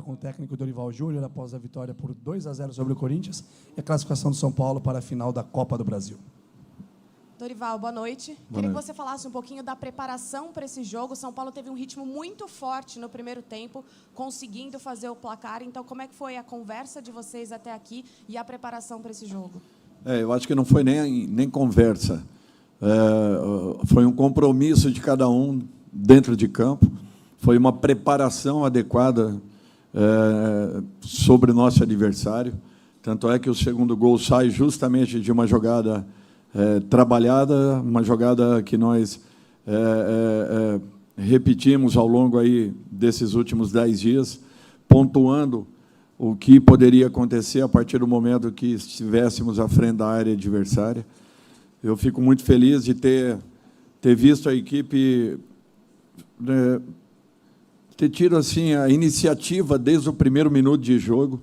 Com o técnico Dorival Júnior após a vitória por 2-0 sobre o Corinthians e a classificação do São Paulo para a final da Copa do Brasil. Dorival, boa noite. Queria que você falasse um pouquinho da preparação para esse jogo. O São Paulo teve um ritmo muito forte no primeiro tempo, conseguindo fazer o placar. Então, como é que foi a conversa de vocês até aqui e a preparação para esse jogo? Eu acho que não foi nem conversa. Foi um compromisso de cada um dentro de campo. Foi uma preparação adequada sobre o nosso adversário. Tanto é que o segundo gol sai justamente de uma jogada trabalhada, uma jogada que nós repetimos ao longo aí desses últimos 10 dias, pontuando o que poderia acontecer a partir do momento que estivéssemos à frente da área adversária. Eu fico muito feliz de ter visto a equipe ter tido assim a iniciativa desde o primeiro minuto de jogo,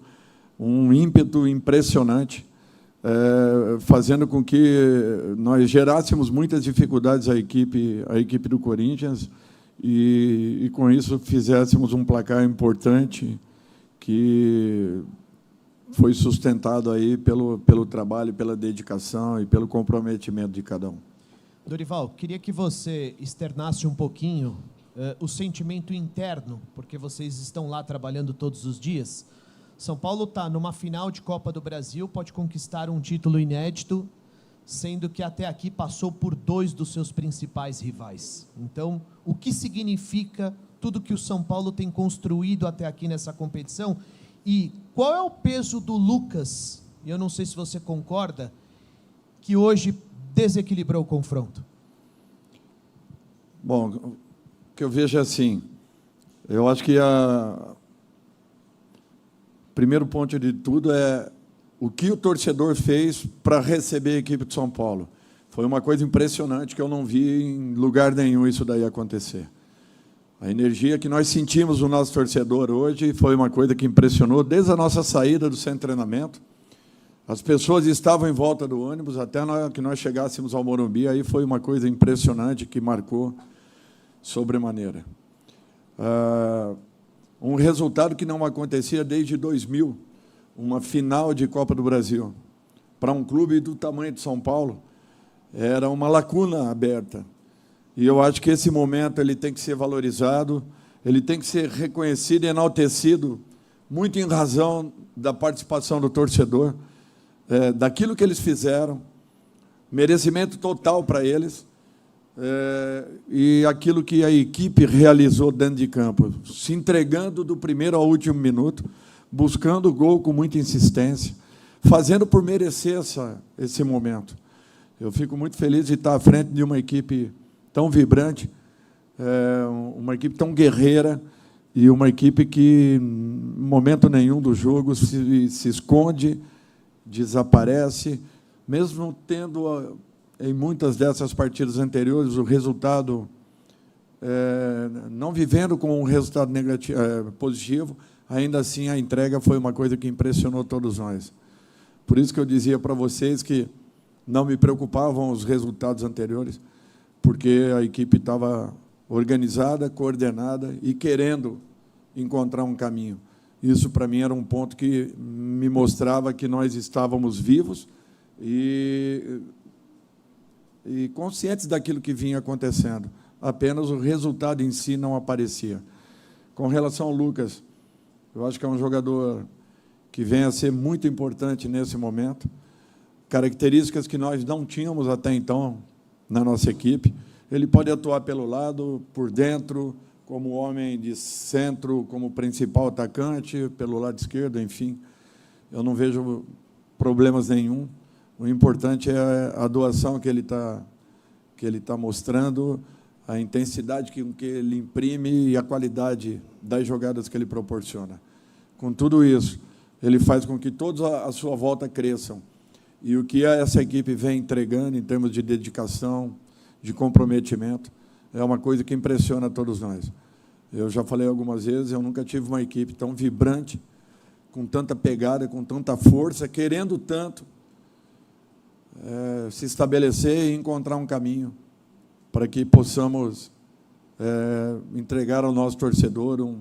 um ímpeto impressionante, fazendo com que nós gerássemos muitas dificuldades à equipe do Corinthians e com isso fizéssemos um placar importante que foi sustentado aí pelo trabalho, pela dedicação e pelo comprometimento de cada um. Dorival, queria que você externasse um pouquinho o sentimento interno, porque vocês estão lá trabalhando todos os dias. São Paulo está numa final de Copa do Brasil, pode conquistar um título inédito, sendo que até aqui passou por 2 dos seus principais rivais. Então, o que significa tudo que o São Paulo tem construído até aqui nessa competição? E qual é o peso do Lucas, e eu não sei se você concorda, que hoje desequilibrou o confronto? Bom, o que eu vejo é assim, eu acho que o primeiro ponto de tudo é o que o torcedor fez para receber a equipe de São Paulo. Foi uma coisa impressionante que eu não vi em lugar nenhum isso daí acontecer. A energia que nós sentimos no nosso torcedor hoje foi uma coisa que impressionou desde a nossa saída do centro de treinamento. As pessoas estavam em volta do ônibus até que nós chegássemos ao Morumbi, aí foi uma coisa impressionante que marcou sobremaneira. Um resultado que não acontecia desde 2000, uma final de Copa do Brasil. Para um clube do tamanho de São Paulo, era uma lacuna aberta. E eu acho que esse momento ele tem que ser valorizado, ele tem que ser reconhecido e enaltecido, muito em razão da participação do torcedor, daquilo que eles fizeram, merecimento total para eles, e aquilo que a equipe realizou dentro de campo, se entregando do primeiro ao último minuto, buscando o gol com muita insistência, fazendo por merecer esse momento. Eu fico muito feliz de estar à frente de uma equipe tão vibrante, uma equipe tão guerreira e uma equipe que, em momento nenhum do jogo, se esconde, desaparece, mesmo tendo, em muitas dessas partidas anteriores, o resultado, não vivendo com um resultado negativo, positivo, ainda assim a entrega foi uma coisa que impressionou todos nós. Por isso que eu dizia para vocês que não me preocupavam os resultados anteriores, porque a equipe estava organizada, coordenada e querendo encontrar um caminho. Isso, para mim, era um ponto que me mostrava que nós estávamos vivos e conscientes daquilo que vinha acontecendo. Apenas o resultado em si não aparecia. Com relação ao Lucas, eu acho que é um jogador que vem a ser muito importante nesse momento, características que nós não tínhamos até então na nossa equipe. Ele pode atuar pelo lado, por dentro, como homem de centro, como principal atacante, pelo lado esquerdo, enfim. Eu não vejo problemas nenhum. O importante é a doação que ele tá mostrando, a intensidade que ele imprime e a qualidade das jogadas que ele proporciona. Com tudo isso, ele faz com que todos à sua volta cresçam. E o que essa equipe vem entregando em termos de dedicação, de comprometimento, é uma coisa que impressiona todos nós. Eu já falei algumas vezes, eu nunca tive uma equipe tão vibrante, com tanta pegada, com tanta força, querendo tanto se estabelecer e encontrar um caminho para que possamos entregar ao nosso torcedor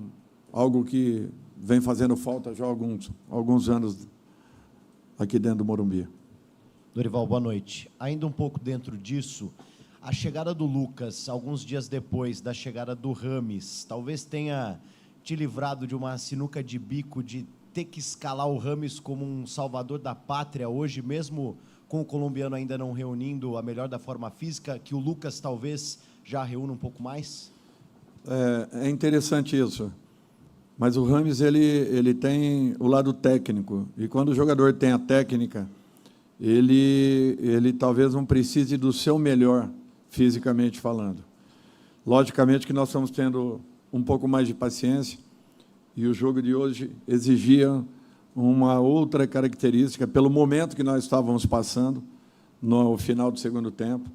algo que vem fazendo falta já há alguns anos aqui dentro do Morumbi. Dorival, boa noite. Ainda um pouco dentro disso, a chegada do Lucas, alguns dias depois da chegada do Rames, talvez tenha te livrado de uma sinuca de bico de ter que escalar o Rames como um salvador da pátria hoje, mesmo com o colombiano ainda não reunindo a melhor da forma física, que o Lucas talvez já reúna um pouco mais? É interessante isso, mas o Rames ele tem o lado técnico, e quando o jogador tem a técnica, ele talvez não precise do seu melhor, fisicamente falando. Logicamente que nós estamos tendo um pouco mais de paciência, e o jogo de hoje exigia uma outra característica, pelo momento que nós estávamos passando, no final do segundo tempo,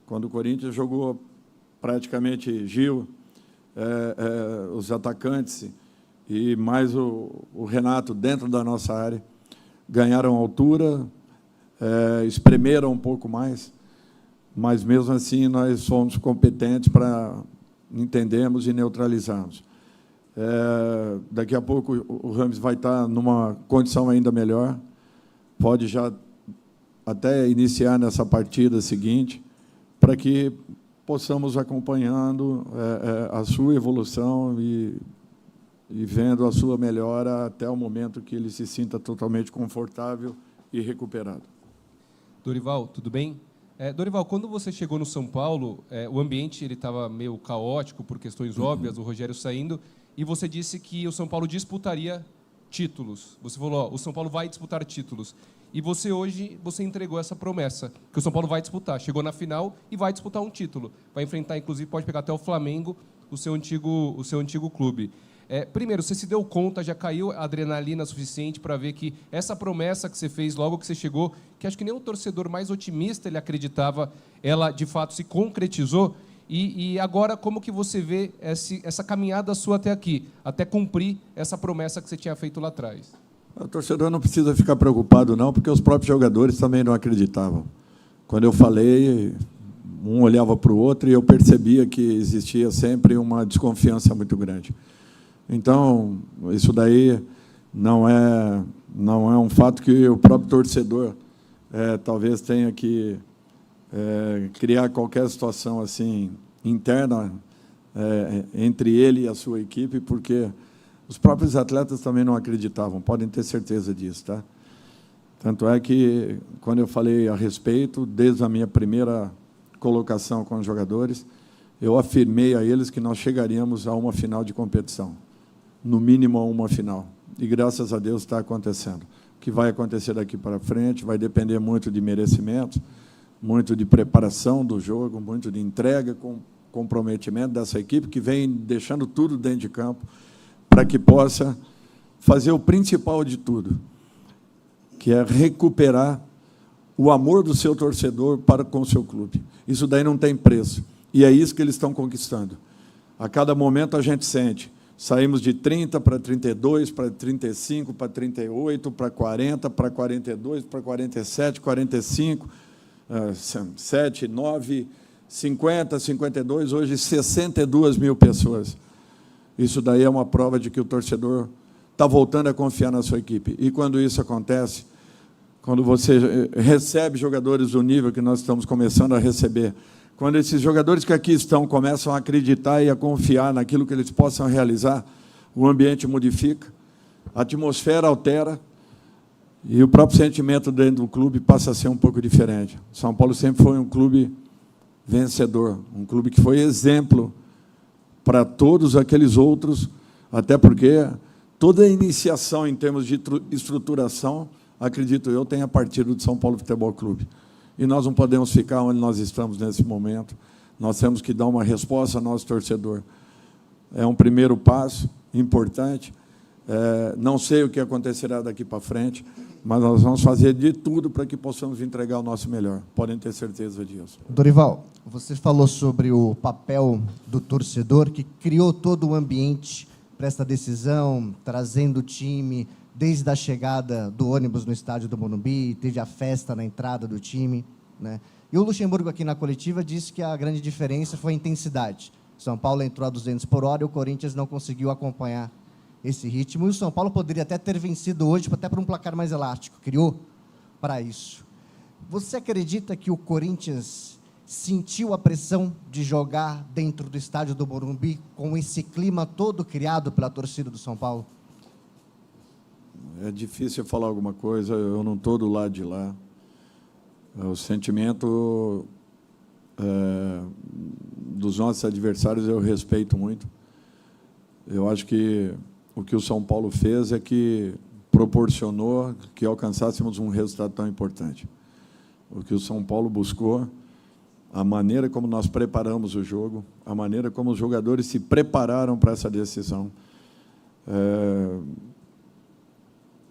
quando o Corinthians jogou praticamente Gil, os atacantes e mais o Renato dentro da nossa área, ganharam altura, espremeram um pouco mais, mas, mesmo assim, nós fomos competentes para entendermos e neutralizarmos. Daqui a pouco o Rames vai estar numa condição ainda melhor, pode já até iniciar nessa partida seguinte, para que possamos acompanhando a sua evolução e vendo a sua melhora até o momento que ele se sinta totalmente confortável e recuperado. Dorival, tudo bem? Dorival, quando você chegou no São Paulo, o ambiente estava meio caótico por questões óbvias, o Rogério saindo, e você disse que o São Paulo disputaria títulos. Você falou, o São Paulo vai disputar títulos. E você hoje entregou essa promessa, que o São Paulo vai disputar. Chegou na final e vai disputar um título. Vai enfrentar, inclusive, pode pegar até o Flamengo, o seu antigo clube. Primeiro, você se deu conta, já caiu a adrenalina suficiente para ver que essa promessa que você fez logo que você chegou, que acho que nem o torcedor mais otimista ele acreditava, ela de fato se concretizou? E agora, como que você vê essa caminhada sua até aqui, até cumprir essa promessa que você tinha feito lá atrás? O torcedor não precisa ficar preocupado, não, porque os próprios jogadores também não acreditavam. Quando eu falei, um olhava para o outro e eu percebia que existia sempre uma desconfiança muito grande. Então, isso daí não é um fato que o próprio torcedor talvez tenha que criar qualquer situação assim interna entre ele e a sua equipe, porque os próprios atletas também não acreditavam, podem ter certeza disso, tá? Tanto é que, quando eu falei a respeito, desde a minha primeira colocação com os jogadores, eu afirmei a eles que nós chegaríamos a uma final de competição, no mínimo a uma final. E, graças a Deus, está acontecendo. O que vai acontecer daqui para frente vai depender muito de merecimento, muito de preparação do jogo, muito de entrega, com comprometimento dessa equipe, que vem deixando tudo dentro de campo, para que possa fazer o principal de tudo, que é recuperar o amor do seu torcedor para com o seu clube. Isso daí não tem preço. E é isso que eles estão conquistando. A cada momento a gente sente. Saímos de 30 para 32, para 35, para 38, para 40, para 42, para 47, 45, 7, 9, 50, 52, hoje 62 mil pessoas. Isso daí é uma prova de que o torcedor está voltando a confiar na sua equipe. E, quando isso acontece, quando você recebe jogadores do nível que nós estamos começando a receber, quando esses jogadores que aqui estão começam a acreditar e a confiar naquilo que eles possam realizar, o ambiente modifica, a atmosfera altera e o próprio sentimento dentro do clube passa a ser um pouco diferente. São Paulo sempre foi um clube vencedor, um clube que foi exemplo para todos aqueles outros, até porque toda a iniciação em termos de estruturação, acredito eu, tem a partido do São Paulo Futebol Clube. E nós não podemos ficar onde nós estamos nesse momento. Nós temos que dar uma resposta ao nosso torcedor. É um primeiro passo importante. Não sei o que acontecerá daqui para frente, mas nós vamos fazer de tudo para que possamos entregar o nosso melhor. Podem ter certeza disso. Dorival, você falou sobre o papel do torcedor, que criou todo o ambiente para esta decisão, trazendo o time desde a chegada do ônibus no estádio do Morumbi, teve a festa na entrada do time, né? E o Luxemburgo, aqui na coletiva, disse que a grande diferença foi a intensidade. São Paulo entrou a 200 por hora e o Corinthians não conseguiu acompanhar esse ritmo, e o São Paulo poderia até ter vencido hoje, até por um placar mais elástico, criou para isso. Você acredita que o Corinthians sentiu a pressão de jogar dentro do estádio do Morumbi com esse clima todo criado pela torcida do São Paulo? É difícil falar alguma coisa, eu não estou do lado de lá. O sentimento dos nossos adversários eu respeito muito. Eu acho que o que o São Paulo fez é que proporcionou que alcançássemos um resultado tão importante. O que o São Paulo buscou, a maneira como nós preparamos o jogo, a maneira como os jogadores se prepararam para essa decisão.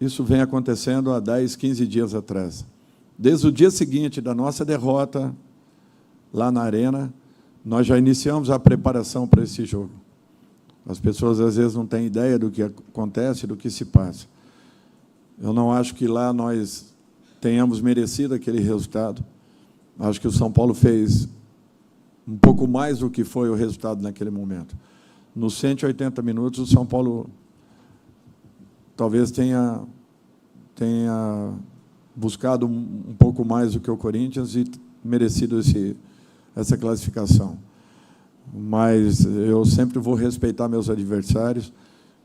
Isso vem acontecendo há 10, 15 dias atrás. Desde o dia seguinte da nossa derrota, lá na Arena, nós já iniciamos a preparação para esse jogo. As pessoas, às vezes, não têm ideia do que acontece, do que se passa. Eu não acho que lá nós tenhamos merecido aquele resultado. Acho que o São Paulo fez um pouco mais do que foi o resultado naquele momento. Nos 180 minutos, o São Paulo talvez tenha buscado um pouco mais do que o Corinthians e merecido essa classificação. Mas eu sempre vou respeitar meus adversários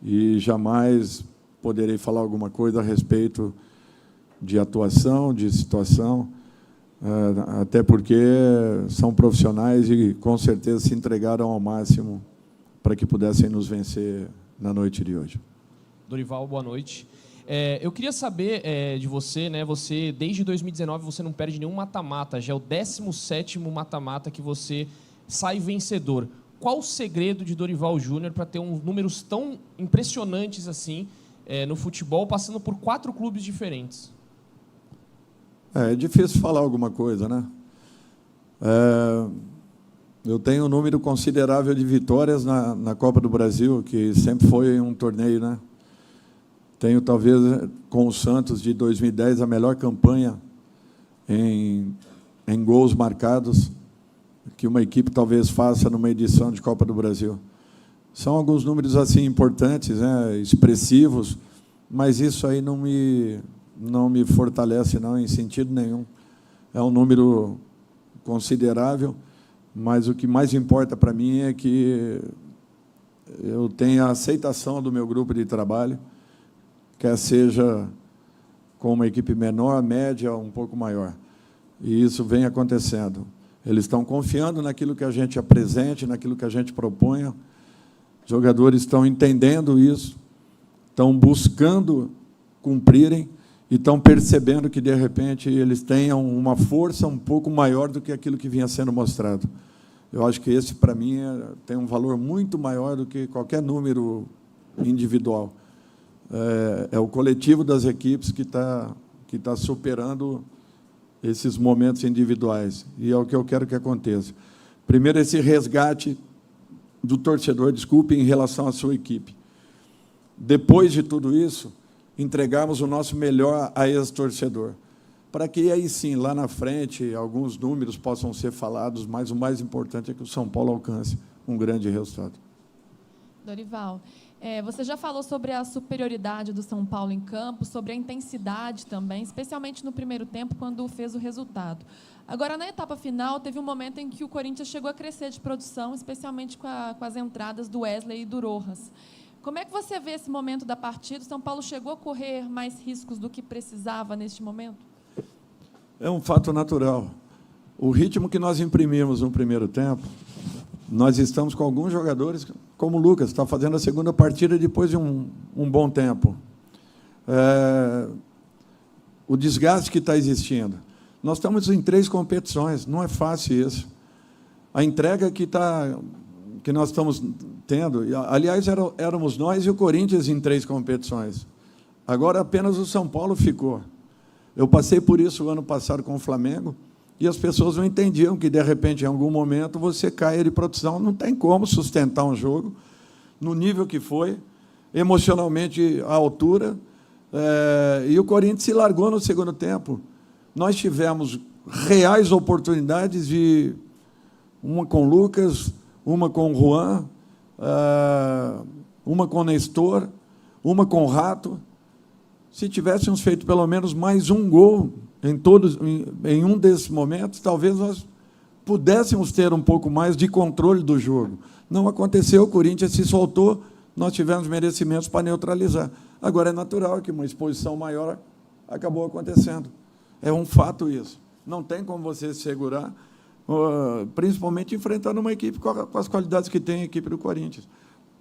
e jamais poderei falar alguma coisa a respeito de atuação, de situação, até porque são profissionais e, com certeza, se entregaram ao máximo para que pudessem nos vencer na noite de hoje. Dorival, boa noite. Eu queria saber de você, né? Você, desde 2019, você não perde nenhum mata-mata, já é o 17º mata-mata que você sai vencedor. Qual o segredo de Dorival Júnior para ter números tão impressionantes assim no futebol, passando por 4 clubes diferentes? É difícil falar alguma coisa, né? Eu tenho um número considerável de vitórias na Copa do Brasil, que sempre foi um torneio, né? Tenho, talvez, com o Santos, de 2010, a melhor campanha em gols marcados que uma equipe talvez faça numa edição de Copa do Brasil. São alguns números assim importantes, né, expressivos, mas isso aí não me fortalece não, em sentido nenhum. É um número considerável, mas o que mais importa para mim é que eu tenha a aceitação do meu grupo de trabalho, quer seja com uma equipe menor, média, um pouco maior. E isso vem acontecendo. Eles estão confiando naquilo que a gente apresente, naquilo que a gente proponha. Os jogadores estão entendendo isso, estão buscando cumprirem e estão percebendo que, de repente, eles tenham uma força um pouco maior do que aquilo que vinha sendo mostrado. Eu acho que esse, para mim, tem um valor muito maior do que qualquer número individual. É o coletivo das equipes que está superando esses momentos individuais. E é o que eu quero que aconteça. Primeiro, esse resgate do torcedor, desculpe, em relação à sua equipe. Depois de tudo isso, entregarmos o nosso melhor a esse torcedor, para que, aí sim, lá na frente, alguns números possam ser falados, mas o mais importante é que o São Paulo alcance um grande resultado. Dorival, você já falou sobre a superioridade do São Paulo em campo, sobre a intensidade também, especialmente no primeiro tempo, quando fez o resultado. Agora, na etapa final, teve um momento em que o Corinthians chegou a crescer de produção, especialmente com as entradas do Wesley e do Rojas. Como é que você vê esse momento da partida? O São Paulo chegou a correr mais riscos do que precisava neste momento? É um fato natural. O ritmo que nós imprimimos no primeiro tempo, nós estamos com alguns jogadores, como o Lucas, está fazendo a segunda partida depois de um bom tempo. O desgaste que está existindo. Nós estamos em 3 competições, não é fácil isso. A entrega que nós estamos tendo, aliás, éramos nós e o Corinthians em 3 competições. Agora apenas o São Paulo ficou. Eu passei por isso o ano passado com o Flamengo, e as pessoas não entendiam que, de repente, em algum momento, você caia de produção. Não tem como sustentar um jogo no nível que foi, emocionalmente à altura, e o Corinthians se largou no segundo tempo. Nós tivemos reais oportunidades, de uma com o Lucas, uma com o Juan, uma com o Nestor, uma com o Rato. Se tivéssemos feito pelo menos mais um gol em um desses momentos, talvez nós pudéssemos ter um pouco mais de controle do jogo. Não aconteceu, o Corinthians se soltou, nós tivemos merecimentos para neutralizar. Agora, é natural que uma exposição maior acabou acontecendo. É um fato isso. Não tem como você se segurar, principalmente enfrentando uma equipe com as qualidades que tem a equipe do Corinthians.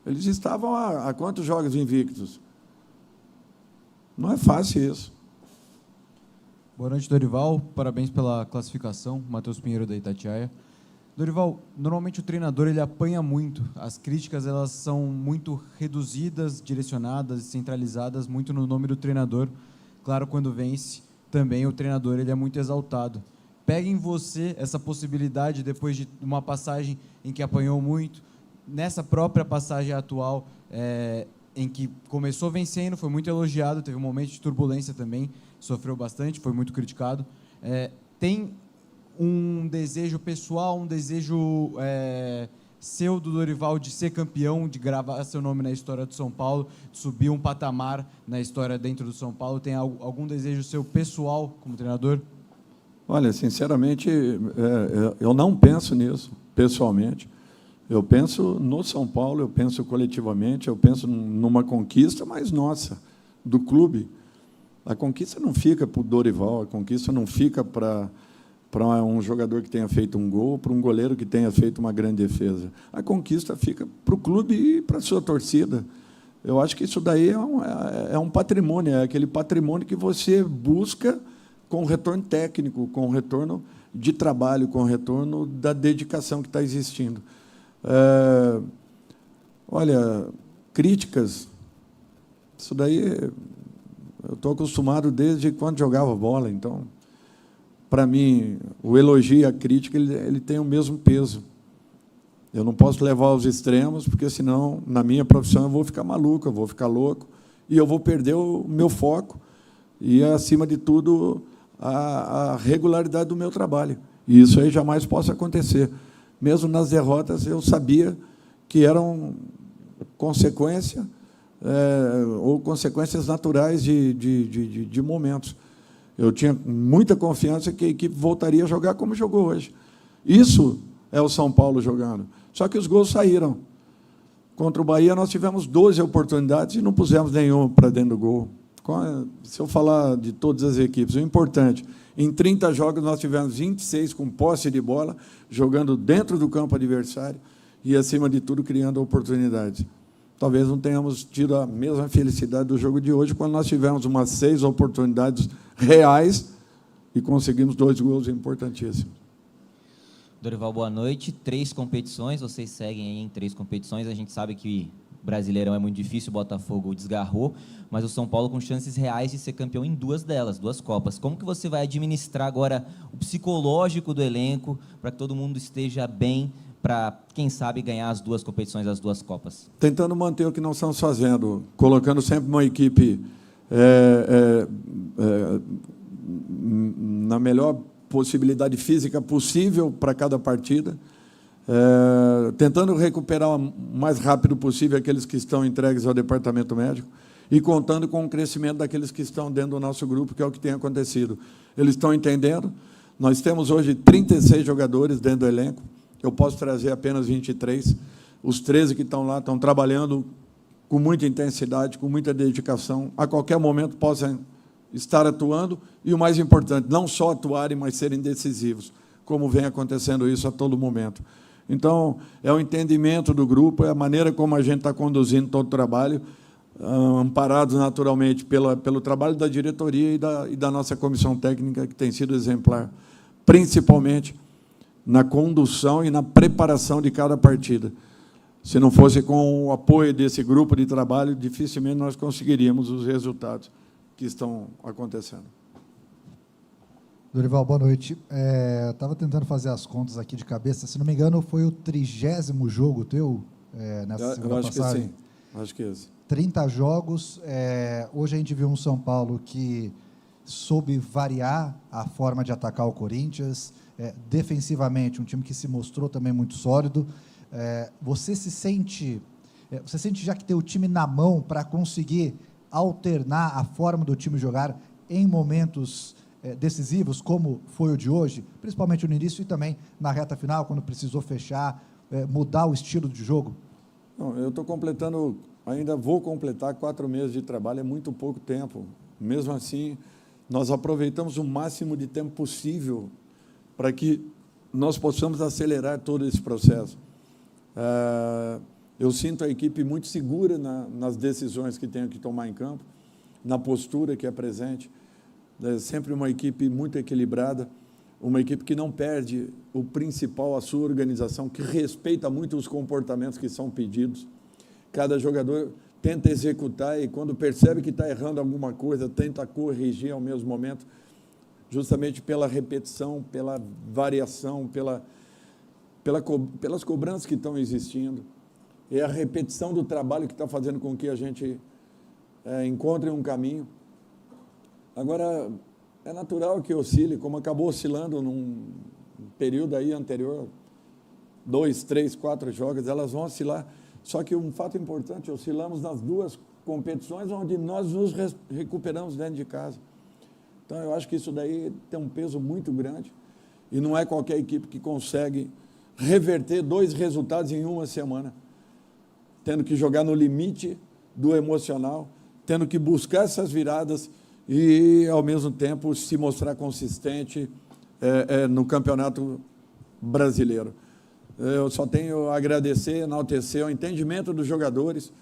Eles estavam há quantos jogos invictos? Não é fácil isso. Boa noite, Dorival. Parabéns pela classificação. Matheus Pinheiro, da Itatiaia. Dorival, normalmente o treinador ele apanha muito. As críticas elas são muito reduzidas, direcionadas, centralizadas muito no nome do treinador. Claro, quando vence, também o treinador ele é muito exaltado. Pega em você essa possibilidade, depois de uma passagem em que apanhou muito, nessa própria passagem atual, em que começou vencendo, foi muito elogiado, teve um momento de turbulência também, sofreu bastante, foi muito criticado. Tem um desejo pessoal, um desejo seu do Dorival de ser campeão, de gravar seu nome na história do São Paulo, de subir um patamar na história dentro do São Paulo? Tem algum desejo seu pessoal como treinador? Olha, sinceramente, eu não penso nisso, pessoalmente. Eu penso no São Paulo, eu penso coletivamente, eu penso numa conquista, mas nossa, do clube. A conquista não fica para o Dorival, a conquista não fica para um jogador que tenha feito um gol, para um goleiro que tenha feito uma grande defesa. A conquista fica para o clube e para a sua torcida. Eu acho que isso daí é um patrimônio, é aquele patrimônio que você busca com retorno técnico, com retorno de trabalho, com retorno da dedicação que está existindo. Olha, críticas, isso daí eu estou acostumado desde quando jogava bola, então, para mim, o elogio e a crítica ele tem o mesmo peso. Eu não posso levar aos extremos, porque senão, na minha profissão, eu vou ficar maluco, eu vou ficar louco, e eu vou perder o meu foco e, acima de tudo, a regularidade do meu trabalho. E isso aí jamais possa acontecer. Mesmo nas derrotas, eu sabia que eram consequência ou consequências naturais de momentos. Eu tinha muita confiança que a equipe voltaria a jogar como jogou hoje. Isso é o São Paulo jogando. Só que os gols saíram. Contra o Bahia, nós tivemos 12 oportunidades e não pusemos nenhuma para dentro do gol. Se eu falar de todas as equipes, o importante, em 30 jogos nós tivemos 26 com posse de bola, jogando dentro do campo adversário e, acima de tudo, criando oportunidades. Talvez não tenhamos tido a mesma felicidade do jogo de hoje, quando nós tivemos umas 6 oportunidades reais e conseguimos 2 gols importantíssimos. Dorival, boa noite. 3 competições, vocês seguem aí em 3 competições. A gente sabe que Brasileirão é muito difícil, o Botafogo desgarrou, mas o São Paulo com chances reais de ser campeão em 2 delas, 2 Copas. Como que você vai administrar agora o psicológico do elenco para que todo mundo esteja bem para, quem sabe, ganhar as 2 competições, as 2 Copas? Tentando manter o que nós estamos fazendo, colocando sempre uma equipe na melhor possibilidade física possível para cada partida, tentando recuperar o mais rápido possível aqueles que estão entregues ao departamento médico e contando com o crescimento daqueles que estão dentro do nosso grupo, que é o que tem acontecido. Eles estão entendendo. Nós temos hoje 36 jogadores dentro do elenco. Eu posso trazer apenas 23. Os 13 que estão lá estão trabalhando com muita intensidade, com muita dedicação. A qualquer momento possam estar atuando e, o mais importante, não só atuarem, mas serem decisivos, como vem acontecendo isso a todo momento. Então, é o entendimento do grupo, é a maneira como a gente está conduzindo todo o trabalho, amparados naturalmente pelo trabalho da diretoria e da nossa comissão técnica, que tem sido exemplar, principalmente na condução e na preparação de cada partida. Se não fosse com o apoio desse grupo de trabalho, dificilmente nós conseguiríamos os resultados que estão acontecendo. Dorival, boa noite. Estava tentando fazer as contas aqui de cabeça. Se não me engano, foi o 30º jogo teu nessa segunda passagem? Que sim. Acho que é esse. 30 jogos. Hoje a gente viu um São Paulo que soube variar a forma de atacar o Corinthians. Defensivamente, um time que se mostrou também muito sólido. Você se sente Você sente já que tem o time na mão para conseguir alternar a forma do time jogar em momentos decisivos, como foi o de hoje, principalmente no início e também na reta final, quando precisou fechar, mudar o estilo de jogo? Não, eu estou completando, ainda vou completar 4 meses de trabalho, é muito pouco tempo. Mesmo assim, nós aproveitamos o máximo de tempo possível para que nós possamos acelerar todo esse processo. Eu sinto a equipe muito segura nas decisões que tenho que tomar em campo, na postura que é presente. É sempre uma equipe muito equilibrada, uma equipe que não perde o principal, a sua organização, que respeita muito os comportamentos que são pedidos. Cada jogador tenta executar e, quando percebe que está errando alguma coisa, tenta corrigir ao mesmo momento, justamente pela repetição, pela variação, pelas cobranças que estão existindo. É a repetição do trabalho que está fazendo com que a gente encontre um caminho. Agora, é natural que oscile, como acabou oscilando num período aí anterior, 2, 3, 4 jogos, elas vão oscilar. Só que um fato importante, oscilamos nas 2 competições onde nós nos recuperamos dentro de casa. Então, eu acho que isso daí tem um peso muito grande e não é qualquer equipe que consegue reverter 2 resultados em uma semana, tendo que jogar no limite do emocional, tendo que buscar essas viradas e, ao mesmo tempo, se mostrar consistente no Campeonato Brasileiro. Eu só tenho a agradecer, enaltecer o entendimento dos jogadores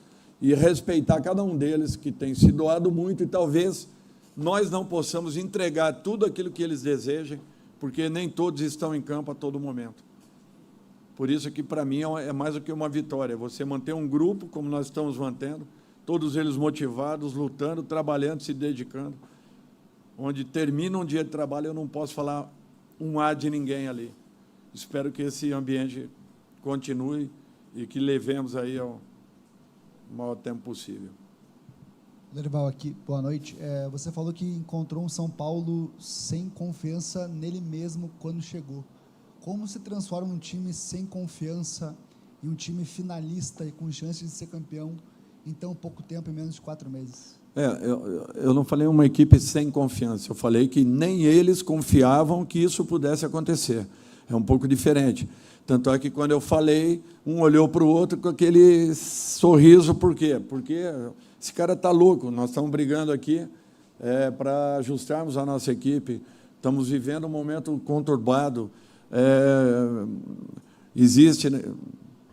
e respeitar cada um deles, que tem se doado muito, e talvez nós não possamos entregar tudo aquilo que eles desejem, porque nem todos estão em campo a todo momento. Por isso que, para mim, é mais do que uma vitória. Você manter um grupo, como nós estamos mantendo, todos eles motivados, lutando, trabalhando, se dedicando. Onde termina um dia de trabalho, eu não posso falar um A de ninguém ali. Espero que esse ambiente continue e que levemos aí ao maior tempo possível. Dorival, aqui, boa noite. Você falou que encontrou um São Paulo sem confiança nele mesmo quando chegou. Como se transforma um time sem confiança em um time finalista e com chances de ser campeão em tão pouco tempo, em menos de 4 meses? Eu não falei uma equipe sem confiança, eu falei que nem eles confiavam que isso pudesse acontecer. É um pouco diferente. Tanto é que, quando eu falei, um olhou para o outro com aquele sorriso. Por quê? Porque esse cara está louco. Nós estamos brigando aqui para ajustarmos a nossa equipe. Estamos vivendo um momento conturbado. Existe,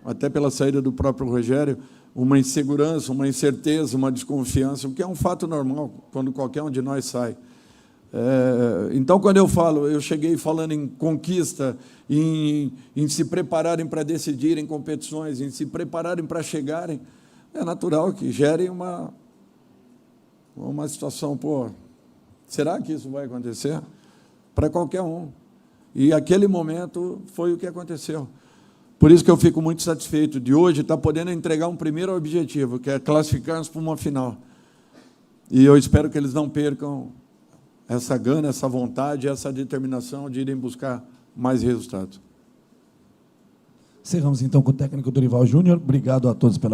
até pela saída do próprio Rogério, uma insegurança, uma incerteza, uma desconfiança, o que é um fato normal quando qualquer um de nós sai. Então, quando eu cheguei falando em conquista, em se prepararem para decidirem competições, em se prepararem para chegarem, é natural que gere uma situação, será que isso vai acontecer? Para qualquer um. E aquele momento foi o que aconteceu. Por isso que eu fico muito satisfeito de hoje estar podendo entregar um primeiro objetivo, que é classificar-nos para uma final. E eu espero que eles não percam essa gana, essa vontade, essa determinação de irem buscar mais resultados. Encerramos, então, com o técnico Dorival Júnior. Obrigado a todos pela